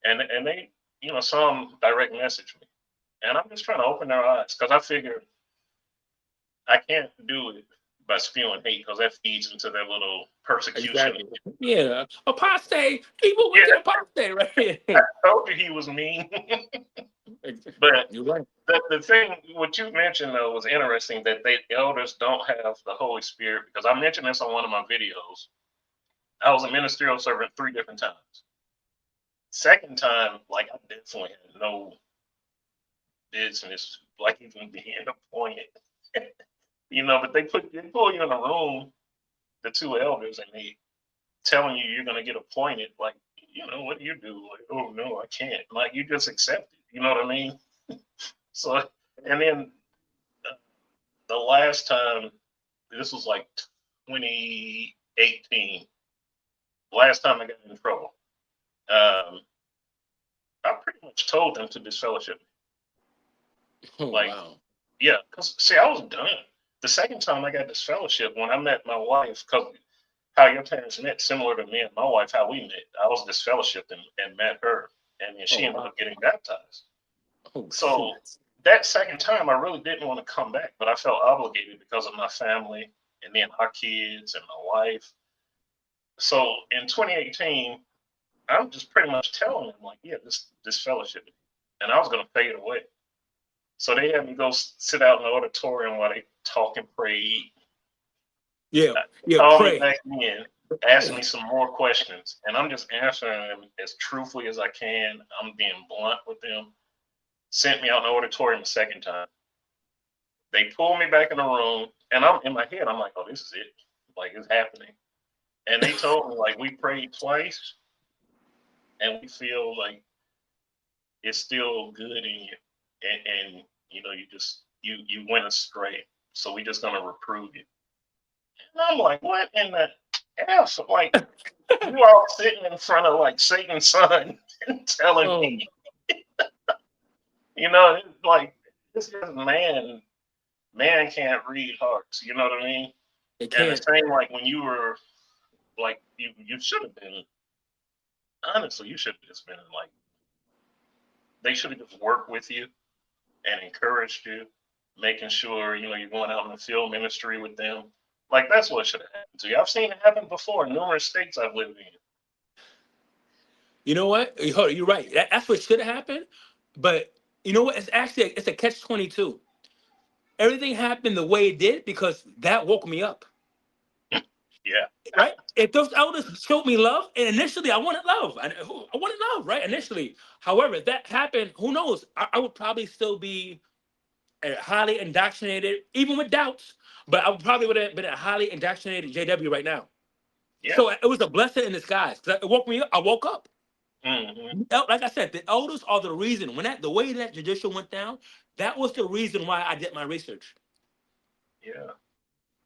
And they, you know, some direct message me. And I'm just trying to open their eyes because I figure I can't do it by spewing hate because that feeds into their little persecution. Exactly. Yeah. Apostate. People went to apostate, right? I told you he was mean. But you're right. the thing, what you mentioned though, was interesting that the elders don't have the Holy Spirit because I mentioned this on one of my videos. I was a ministerial servant 3 different times. Second time, like I definitely had no business, like even being appointed. You know, but they pull you in a room, the 2 elders, and they telling you you're gonna get appointed. Like, you know, what do you do? Like, oh no, I can't. Like, you just accept it. You know what I mean? So, and then the last time, this was like 2018. Last time I got in trouble, I pretty much told them to disfellowship me. Oh, Like, wow. yeah, because see, I was done. The second time I got disfellowship, when I met my wife, because how your parents met, similar to me and my wife, how we met, I was disfellowshipped and met her, and then she ended up getting baptized. Oh, So that second time, I really didn't want to come back, but I felt obligated because of my family and then our kids and my wife. So in 2018, I'm just pretty much telling them, like, yeah, this fellowship, and I was going to fade away. So they had me go sit out in the auditorium while they talk and pray. Yeah, Call me pray. back in, ask me some more questions, and I'm just answering them as truthfully as I can. I'm being blunt with them. Sent me out in the auditorium a second time. They pulled me back in the room, and I'm in my head. I'm like, oh, this is it. Like, it's happening. And they told me, like, we prayed twice, and we feel like it's still good in you, and you know, you went astray. So we just gonna reprove you. And I'm like, what in the F? Like, you all sitting in front of like Satan's son and telling me, you know, it's like this is man can't read hearts. You know what I mean? It And the can't. same like when you were like you should have been honestly, you should have just been like they should have just worked with you and encouraged you, making sure, you know, you're going out in the field ministry with them. Like that's what should have happened to you. I've seen it happen before in numerous states I've lived in. You know what? You're right. That's what should have happened. But you know what? It's a catch-22. Everything happened the way it did because that woke me up. Yeah. Right? If those elders showed me love, and initially I wanted love. I wanted love, right? Initially. However, if that happened, who knows? I would probably still be highly indoctrinated, even with doubts. But I probably would have been a highly indoctrinated JW right now. Yeah. So it was a blessing in disguise. It woke me up. I woke up. Mm-hmm. Like I said, the elders are the reason. The way that judicial went down, that was the reason why I did my research. Yeah.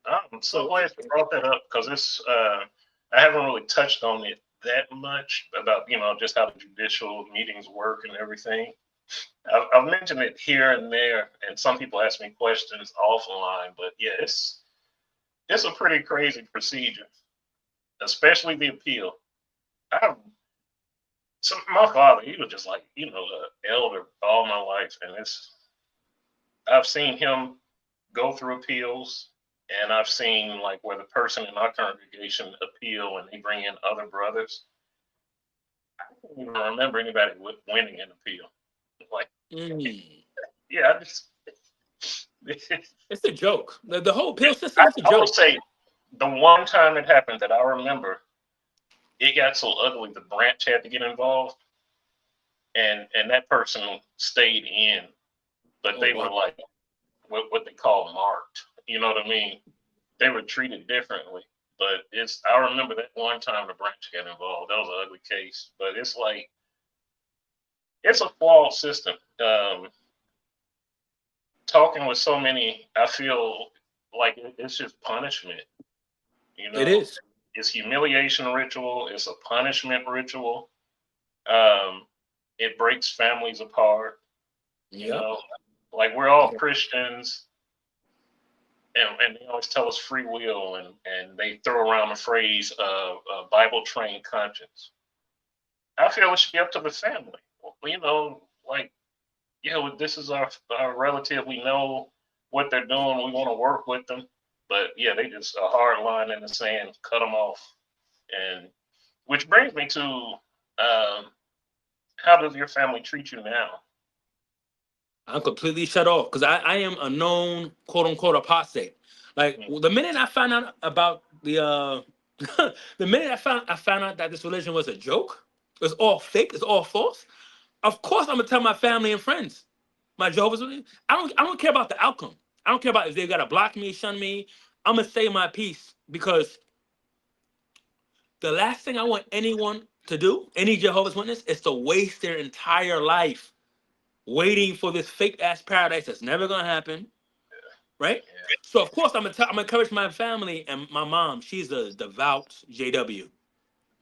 I'm so glad you brought that up because it's I haven't really touched on it that much about, you know, just how the judicial meetings work and everything. I've mentioned it here and there, and some people ask me questions offline, but yeah, it's a pretty crazy procedure, especially the appeal. I so my father, he was just like, you know, an elder all my life, and I've seen him go through appeals, and I've seen like where the person in our congregation appeal and they bring in other brothers. I don't even remember anybody winning an appeal. Like, yeah, I just It's a joke. The whole appeal system I, is a I would joke. say the one time it happened that I remember, it got so ugly the branch had to get involved, and that person stayed in, but they were like what they call marked. You know what I mean? They were treated differently. But I remember that one time the branch got involved. That was an ugly case. But it's like, it's a flawed system. Talking with so many, I feel like it's just punishment. You It know, is. it's humiliation ritual. It's a punishment ritual. Um, it breaks families apart. You Yep. know, like we're all Christians, and they always tell us free will, and they throw around the phrase Bible trained conscience. I feel it should be up to the family. You know, like, yeah, this is our relative. We know what they're doing. We want to work with them, but yeah, they just a hard line in the sand, cut them off. And which brings me to, how does your family treat you now? I'm completely shut off because I am a known quote unquote apostate. Like Mm. the minute I found out about the the minute I found out that this religion was a joke, it's all fake, it's all false. Of course, I'm gonna tell my family and friends, my Jehovah's Witness. I don't care about the outcome. I don't care about if they gotta block me, shun me. I'm gonna say my piece because the last thing I want anyone to do, any Jehovah's Witness, is to waste their entire life waiting for this fake ass paradise that's never gonna happen, right? So of course I'm gonna encourage my family and my mom. She's a devout JW, a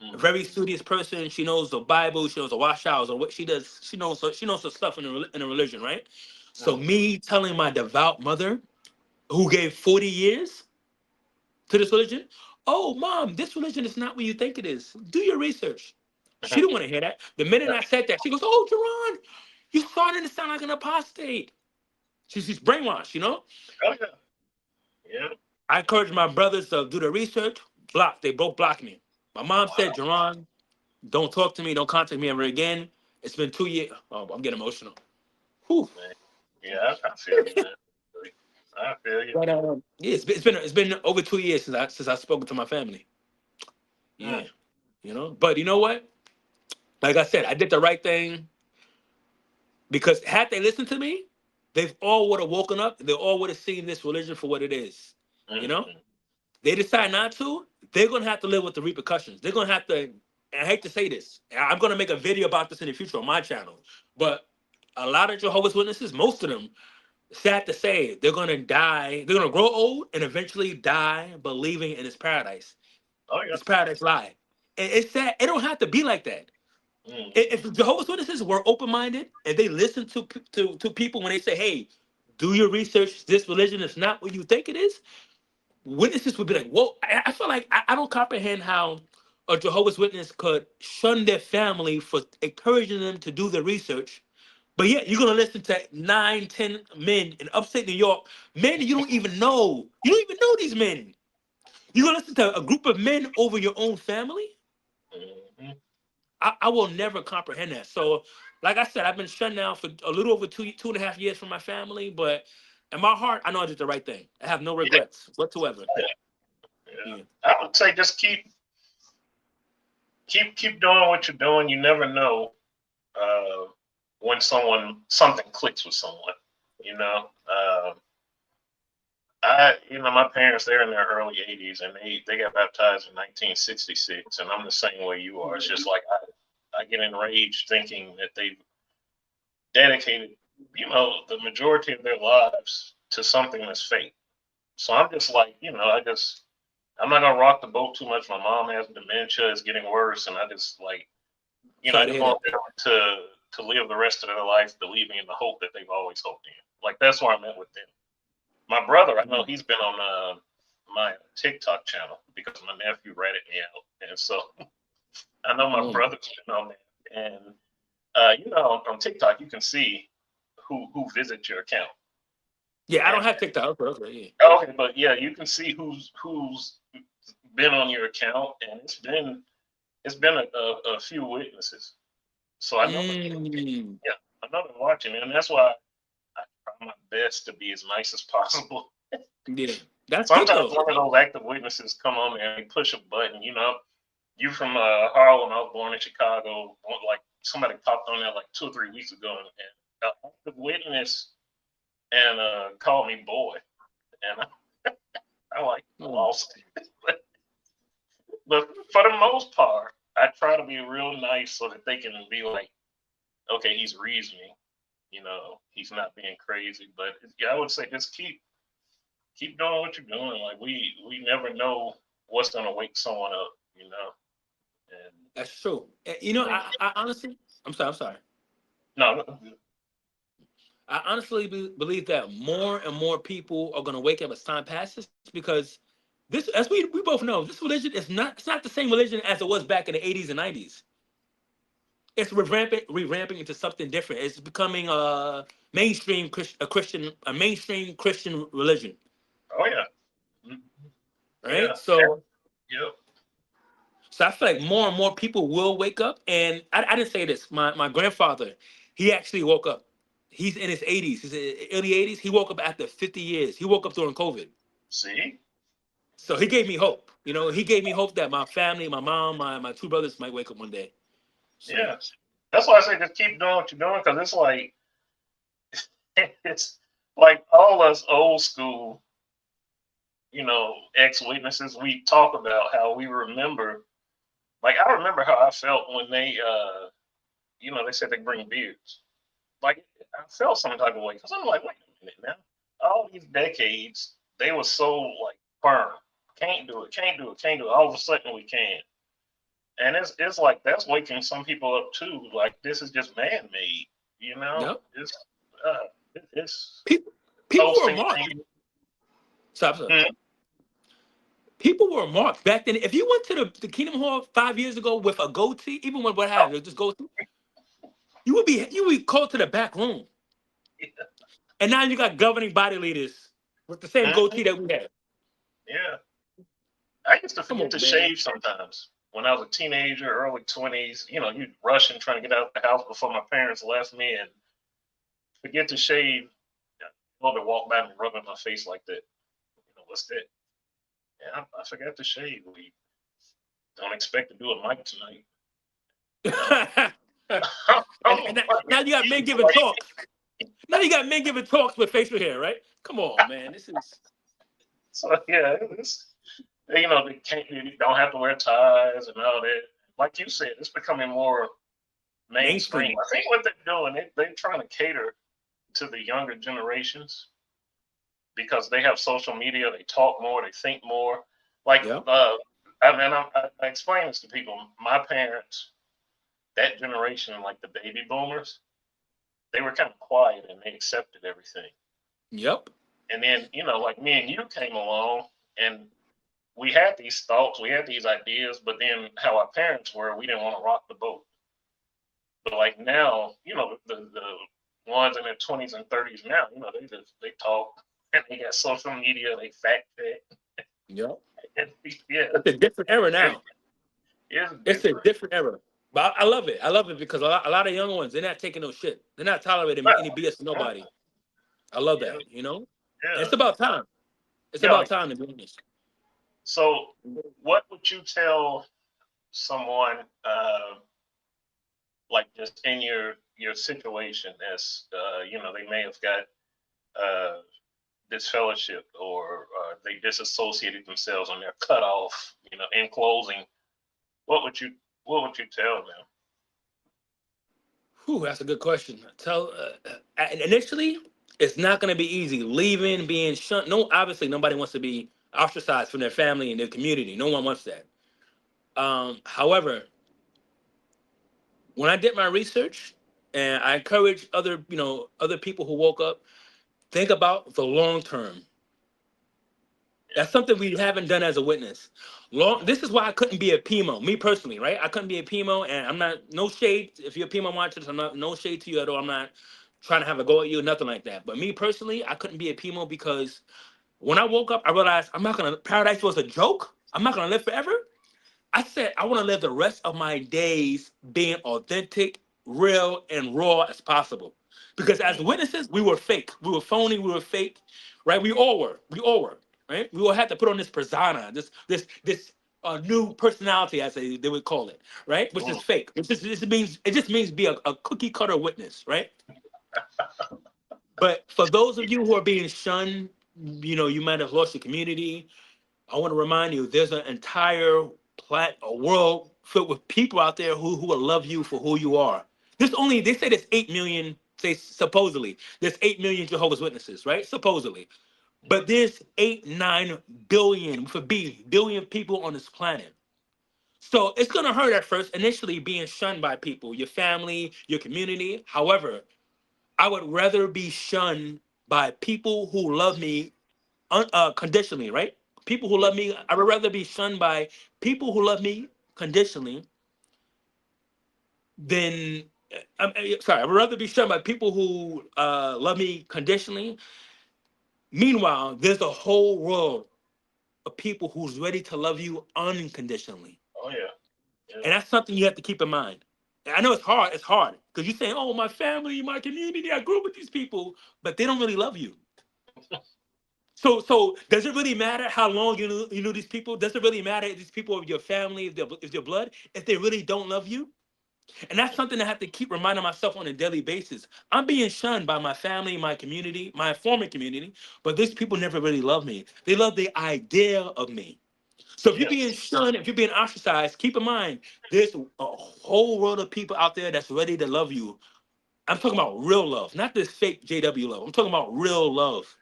Yeah. very studious person. She knows the Bible. She knows the wash hours or what she does. She knows the stuff in the religion, right? So Mm. me telling my devout mother, who gave 40 years to this religion, oh mom, this religion is not what you think it is. Do your research. She didn't want to hear that. The minute I said that, she goes, "Oh, Jeron, you're starting to sound like an apostate." She's brainwashed, you know? Oh yeah, yeah. I encouraged my brothers to do the research. Blocked. They both blocked me. My mom said, Wow, Jeron, don't talk to me. Don't contact me ever again. It's been 2 years. Oh, I'm getting emotional. Whew. man. Yeah, I feel you, man. I feel you. But yeah, it's been over 2 years since I spoken to my family. Mm. Yeah, you know. But you know what? Like I said, I did the right thing because had they listened to me, they've all would have woken up. They all would have seen this religion for what it is. You know. Mm-hmm. They decide not to, they're gonna have to live with the repercussions. They're gonna have to, and I hate to say this, and I'm gonna make a video about this in the future on my channel, but a lot of Jehovah's Witnesses, most of them, sad to say, they're gonna die, they're gonna grow old and eventually die believing in this paradise. Oh yeah. This paradise lie. And it's sad, it don't have to be like that. If Mm-hmm. the Jehovah's Witnesses were open-minded and they listen to people when they say, hey, do your research, this religion is not what you think it is, witnesses would be like, "Whoa!" I feel like I don't comprehend how a Jehovah's Witness could shun their family for encouraging them to do the research, but yet you're gonna listen to 9, 10 men in upstate New York, men you don't even know. You don't even know these men. You're gonna listen to a group of men over your own family. Mm-hmm. I will never comprehend that. So, like I said, I've been shut down for a little over 2.5 years from my family, but in my heart, I know I did the right thing. I have no Yeah, regrets whatsoever. yeah. Yeah. I would say just keep doing what you're doing. You never know, uh, when something clicks with someone. You know, my parents, they're in their early 80s, and they got baptized in 1966, and I'm the same way you are. It's just like I get enraged thinking that they've dedicated, the majority of their lives to something that's fake. So I'm just like, I'm not gonna rock the boat too much. My mom has dementia; it's getting worse, and I just like, I Sorry to just hear want that. them to live the rest of their life believing in the hope that they've always hoped in. Like that's where I'm at with them. My brother, I know Mm. he's been on my TikTok channel because my nephew ratted me out, and so I know my Mm. brother's been on there. And on TikTok you can see who visits your account. Yeah, I don't And have TikTok. Okay, okay, but yeah, you can see who's been on your account, and it's been a few witnesses. So I yeah. know, Mm. yeah, I know they're watching, and that's why I try my best to be as nice as possible. Yeah, that's good Sometimes though. one of those active witnesses come on there and they push a button. You from Harlem. I was born in Chicago. Like somebody popped on there like 2 or 3 weeks ago, and an active witness and called me boy, and I like Mm. lost it. but for the most part, I try to be real nice so that they can be like, okay, he's reasoning. He's not being crazy. But yeah, I would say just keep doing what you're doing. Like we never know what's gonna wake someone up. And That's true. I honestly, I'm sorry. I'm sorry. no, I honestly believe that more and more people are going to wake up as time passes because this, as we both know, this religion is not, it's not the same religion as it was back in the 80s and 90s. It's revamping into something different. It's becoming a mainstream a mainstream Christian religion, oh yeah, mhm, right? yeah, yep. So I feel like more and more people will wake up. And I didn't say this. My grandfather, he actually woke up. He's in his 80s. He's in early 80s. He woke up after 50 years. He woke up during COVID. See, So he gave me hope. He gave me hope that my family, my mom, my two brothers might wake up one day. So yeah. That's why I say just keep doing what you're doing because it's like it's like all us old school, ex-witnesses. We talk about how we remember. Like I remember how I felt when they said they bring beards. Like I felt some type of way because I'm like, wait a minute now. All these decades, they were so like firm. Can't do it, can't do it, can't do it. All of a sudden we can. And it's like that's waking some people up too. Like this is just man made, yep. uh, it's People people those were things. marked. Stop, sir. Mm, People were marked back then. If you went to the Kingdom Hall 5 years ago with a goatee, even with what have you, just goatee, you would be called to the back room. And now you got governing body leaders with the same mm, goatee that we had. yeah, I used to Come forget on, to man. shave sometimes when I was a teenager, early 20s. You rushing trying to get out of the house before my parents left me, and forget to shave. Well, to walk by and rub in my face like that. What's that? Yeah, I forgot to shave. We don't expect to do a mic tonight. And now you got men giving talks. Now you got men giving talks with facial hair, right? Come on, man. This is So yeah, they don't have to wear ties and all that. Like you said, it's becoming more mainstream. mainstream. I think what they're doing, they're trying to cater to the younger generations because they have social media. They talk more. They think more. Like, Yeah. I explain this to people. My parents, that generation, like the baby boomers, they were kind of quiet and they accepted everything. Yep. And then, like me and you came along and we had these thoughts, we had these ideas, but then how our parents were, we didn't want to rock the boat. But like now, the ones in their 20s and 30s now, they talk and they got social media, they fact check. Yep. And yeah, It's a different era it now. is It's a different. different era. But I love it. I love it because a lot of young ones, they're not taking no shit. They're not tolerating any BS to nobody. I love Yeah, that. And yeah, it's about time. It's yeah. about Like, time to be honest. so, what would you tell someone, like just in your situation, as they may have got uh, disfellowshipped or they disassociated themselves and they're cut off. In closing, what would you what would you tell them? Whew, that's a good question. Initially, it's not going to be easy. Leaving, being shunned. No, obviously, nobody wants to be ostracized from their family and their community. No one wants that. However, when I did my research, and I encourage other people who woke up, think about the long term. That's something we haven't done as a witness. This is why I couldn't be a PMO. Me personally, right? I couldn't be a PMO, and I'm not no shade. If you're a PMO watchers, I'm not no shade to you at all. I'm not trying to have a go at you, nothing like that. But me personally, I couldn't be a PMO because when I woke up, I realized I'm not gonna. Paradise was a joke. I'm not gonna live forever. I said I want to live the rest of my days being authentic, real, and raw as possible. Because as Mm, witnesses, we were fake. We were phony. We were fake, right? We all were. We all were, right? We all had to put on this persona, this new personality, as they would call it, right? Which is mm, fake. It just means be a cookie cutter witness, right? But for those of you who are being shunned, you might have lost your community. I want to remind you, there's an entire a world filled with people out there who will love you for who you are. They say there's 8 million, say supposedly, there's 8 million Jehovah's Witnesses, right? Supposedly. But there's 8-9 billion, for B, billion people on this planet. So it's gonna hurt at first, initially being shunned by people, your family, your community. However, I would rather be shunned by people who love me conditionally, right? People who love me, I would rather be shunned by people who love me conditionally than, sorry, I would rather be shunned by people who love me conditionally. Meanwhile, there's a whole world of people who's ready to love you unconditionally. Oh yeah. Yeah. And that's something you have to keep in mind. And I know it's hard because you're saying, oh, my family, my community, I grew up with these people, but they don't really love you. So does it really matter how long you knew these people? Does it really matter if these people are your family, if your blood, if they really don't love you? And that's something I have to keep reminding myself on a daily basis. I'm being shunned by my family, my community, my former community, but these people never really love me. They love the idea of me. So if you're being Yes. shunned, if you're being ostracized, keep in mind there's a whole world of people out there that's ready to love you. I'm talking about real love, not this fake JW love. I'm talking about real love.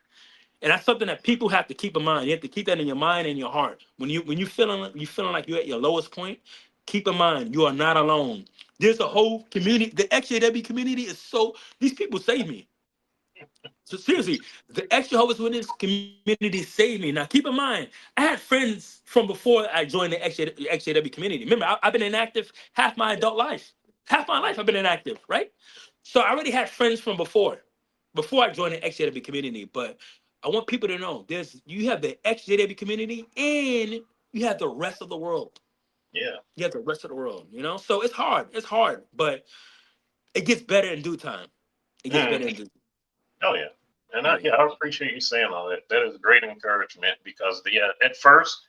And that's something that people have to keep in mind. You have to keep that in your mind and your heart. When you feeling like you're at your lowest point, keep in mind you are not alone. There's a whole community. The XJW community is so. These people save me. So seriously, the ex-Jehovah's Witness community saved me. Now keep in mind, I had friends from before I joined the XJW community. Remember, I've been inactive half my adult life. Half my life I've been inactive, right? So I already had friends from before I joined the XJW community. But I want people to know you have the XJW community and you have the rest of the world. Yeah. You have the rest of the world, So it's hard. It's hard, but it gets better in due time. It gets better in Mm. due time. Oh yeah. And Yeah. I appreciate you saying all that. That is great encouragement because at first,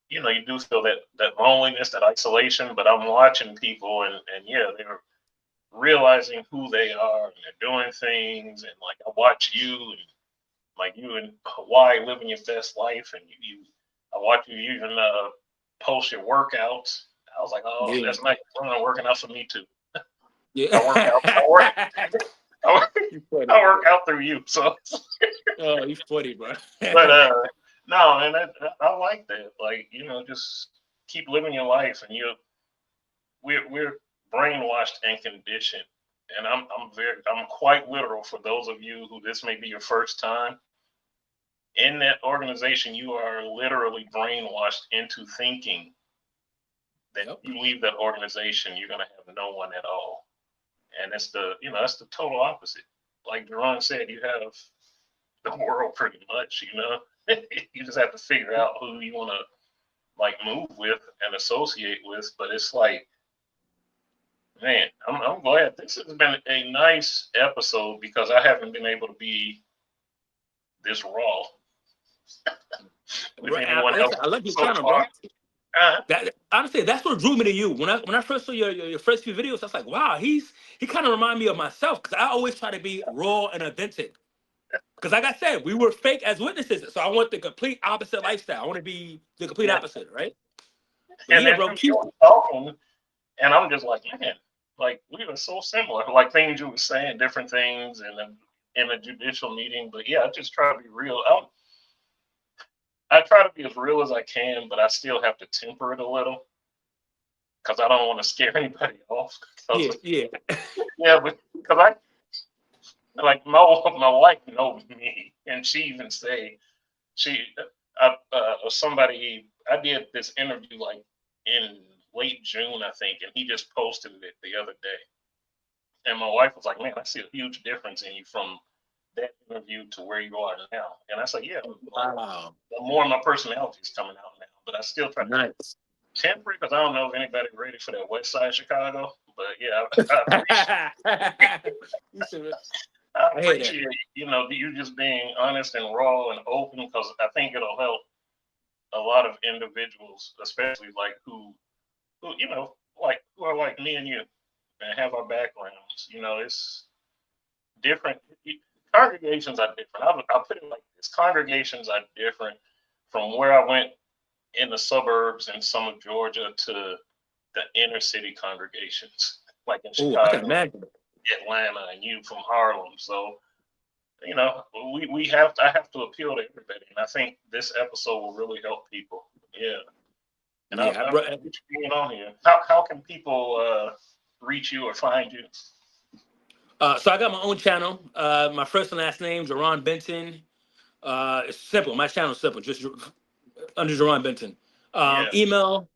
you do feel that loneliness, that isolation, but I'm watching people and yeah, they're realizing who they are and they're doing things and like I watch you and like you in Hawaii living your best life and I watch you even post your workouts. I was like, oh, Yeah. that's nice. Working out for me too. I work out. I work. Yeah. I work, You funny. I work out through you. So, Oh, you funny, bro. but no, and I like that. Like just keep living your life, and we're brainwashed and conditioned. And I'm quite literal for those of you who this may be your first time in that organization. You are literally brainwashed into thinking that Yep. you leave that organization, you're gonna have no one at all. And that's the total opposite. Like Jeron said, you have the world pretty much. You just have to figure out who you want to like move with and associate with. But it's like, man, I'm glad this has been a nice episode because I haven't been able to be this raw with anyone else I love your so channel, far. bro. That honestly, that's what drew me to you. When I first saw your first few videos, I was like, wow, he kind of remind me of myself because I always try to be raw and authentic. Because like I said, we were fake as witnesses, so I want the complete opposite lifestyle. I want to be the complete Yeah. opposite, right? But And yeah, then bro, you were talking, and I'm just like, man, like we were so similar. Like things you were saying, different things, in a judicial meeting. But yeah, I just try to be real. I try to be as real as I can, but I still have to temper it a little because I don't want to scare anybody off. yeah, 'Cause, yeah. yeah, but because like my wife knows me, and she even say she somebody I did this interview like in late June I think, and he just posted it the other day, and my wife was like, "Man, I see a huge difference in you from that interview to where you are now." And I said, "Yeah, Wow, more of my personality is coming out now, but I still try to nice. temper because I don't know if anybody ready for that West Side Chicago, but yeah, I appreciate." You said, I I hear that. appreciate you just being honest and raw and open because I think it'll help a lot of individuals, especially like who like who are like me and you and have our backgrounds. It's different. Congregations are different. I'll put it like this: congregations are different from where I went in the suburbs and some of Georgia to the inner city congregations, like in Oh, I can Chicago, imagine. Atlanta, and you from Harlem. So, you know, we have I have to appeal to everybody, and I think this episode will really help people. Yeah, and I Yeah, bro. appreciate you being on here. How can people reach you or find you? So I got my own channel. My first and last name, Jeron Benton. It's simple. My channel's simple. Just under Jeron Benton. Yeah, Email.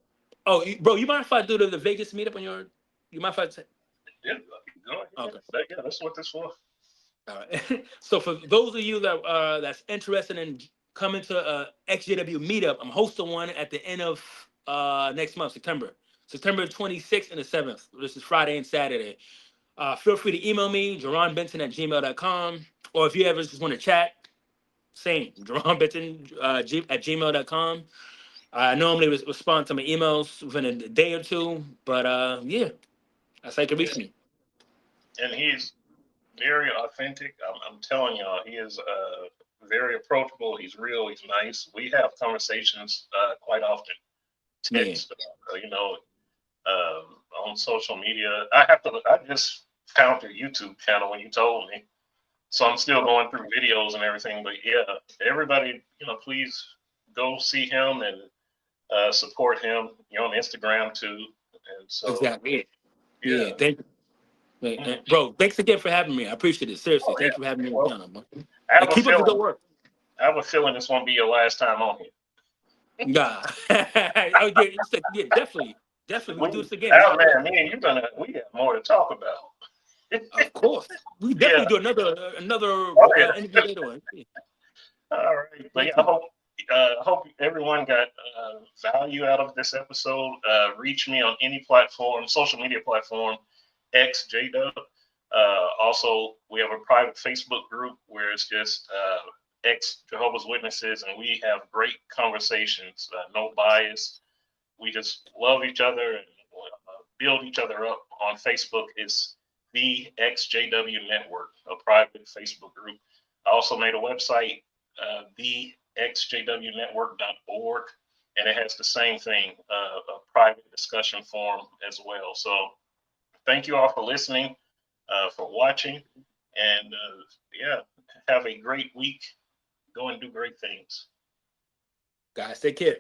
Oh, bro, you mind if I do the Vegas meetup on your? You mind if I? yeah, go ahead. Okay. Yeah, that's what this for. All right. So for those of you that that's interested in coming to EXJW meetup, I'm hosting one at the end of next month, September 26th and the 7th. This is Friday and Saturday. Feel free to email me, JeronBenton@gmail.com. Or if you ever just want to chat, same, JeronBenton at gmail.com. I normally respond to my emails within a day or two, but yeah, that's how you can Yeah, reach me. and he's very authentic. I'm telling y'all, he is very approachable. He's real. He's nice. We have conversations quite often, Yeah. text, you know, on social media. I just found your YouTube channel when you told me, so I'm still going through videos and everything. But yeah, everybody, you know, please go see him and support him. You're on Instagram too, and so Exactly. Yeah. yeah. Thank you. Mhm. Bro, thanks again for having me. I appreciate it. Seriously. Oh Thank you for having yeah. me on the Well, channel, bro. I And have a keep up the good feeling. work. I have a feeling this won't be your last time on here. Nah. Oh, yeah, yeah, definitely. Definitely. We can do this again. Oh man, me and you we got more to talk about. Of course. We can Yeah. definitely do another Oh yeah. interview later on. Yeah, All right. But yeah, definitely. I hope everyone got value out of this episode. Reach me on any platform, social media platform, EXJW. Also, we have a private Facebook group where it's just ex-Jehovah's Witnesses, and we have great conversations. No bias. We just love each other and build each other up. On Facebook is the EXJW Network, a private Facebook group. I also made a website, thexjwnetwork.org, and it has the same thing, a private discussion forum as well. So thank you all for listening, for watching, and yeah, have a great week. Go and do great things. Guys, take care.